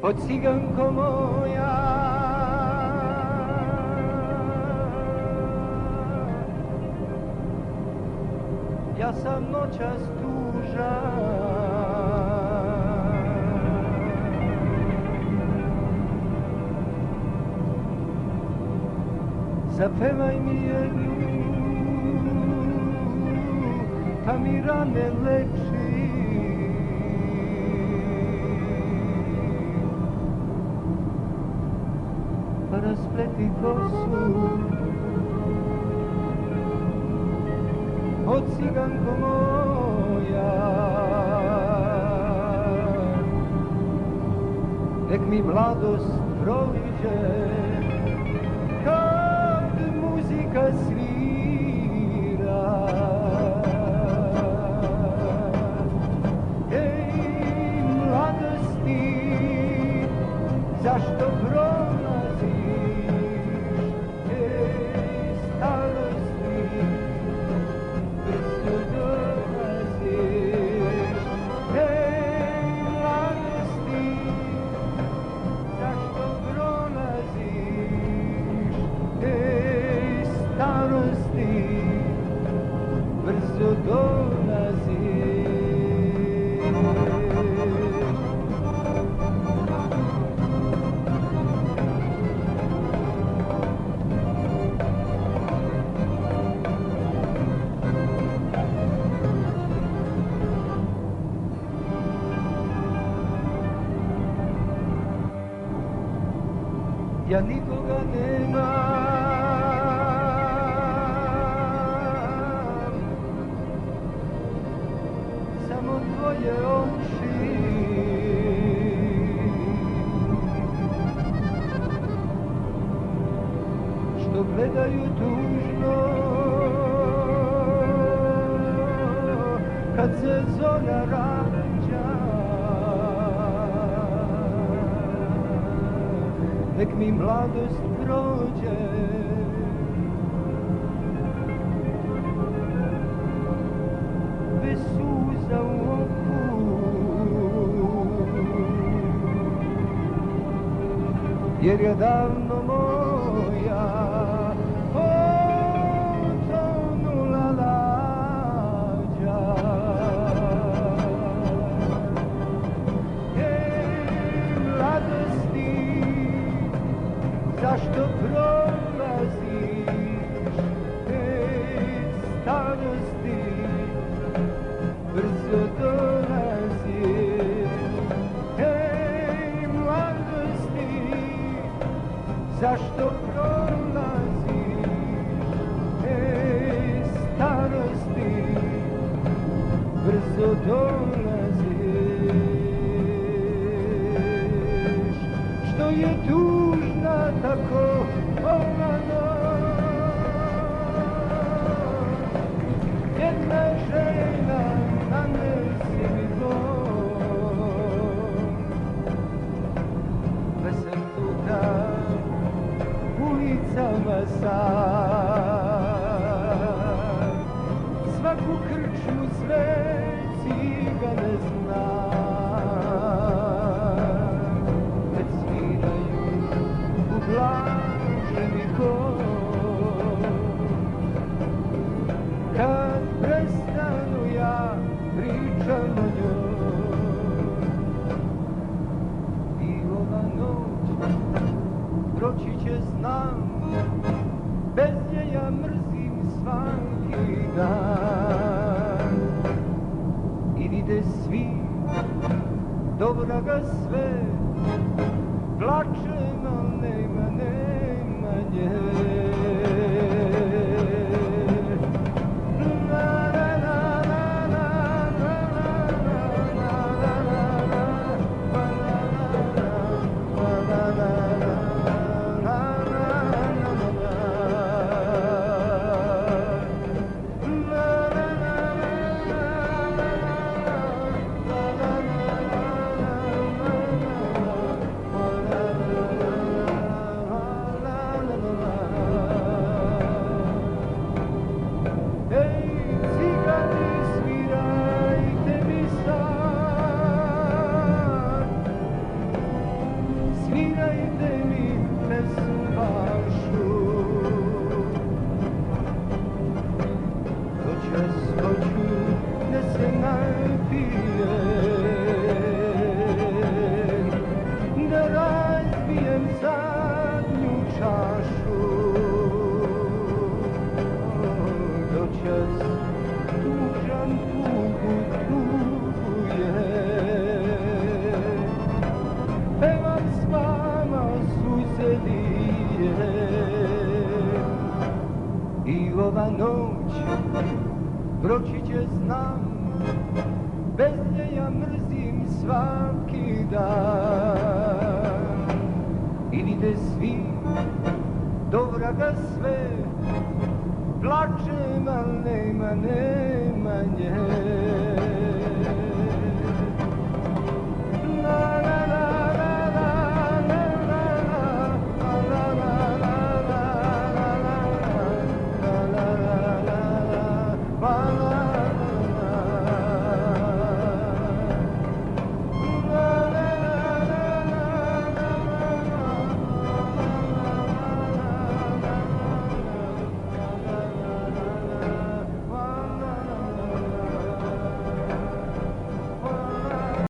O ciganko moja, ja sam noćas tužan, zapevaj mi jednu, pa mi rane leči. Pa raspleti kosu, o ciganko moja, nek mi mladost prođe, kad muzika svira. Ej, mladosti, zašto prolaziš? Ej, starosti, brzo dolaziš. Ej, mladosti, zašto prolaziš? Ej, starosti, brzo dolaziš. Ja nikoga nemam, samo tvoje oči, što gledaju tužno kad se zora rađa. Nek mi mladost prođe, bez suza u oku, jer je davno moja potonula lađa. Ej, mladosti, zašto prolaziš? Ej, starosti, brzo dolaziš. Ej, mladosti, zašto prolaziš? Ej, starosti, brzo dolaziš. Što je tužna tako ova noć, jedna žena nanesi mi bol. Pa sam tuda ulicama sam, svaku krčmu sve cigane znam, kad sviraju ublaženi gol. Kad prestanu ja pričam o njoj, i ova noć proći će znam, bez nje ja mrzim svaki dan. I vide svi, dobra ga sve, plače, no nema nje. dajte mi pesmu vašu. Noćas hoću da se napijem, da razbijem zadnju čašu. Noćas tužan tugu tugujem, pevam s vama suzelije. I ova noć proći će znam, bez nje ja mrzim svaki dan. Idite svi, do vraga sve, plačem, al nema nje.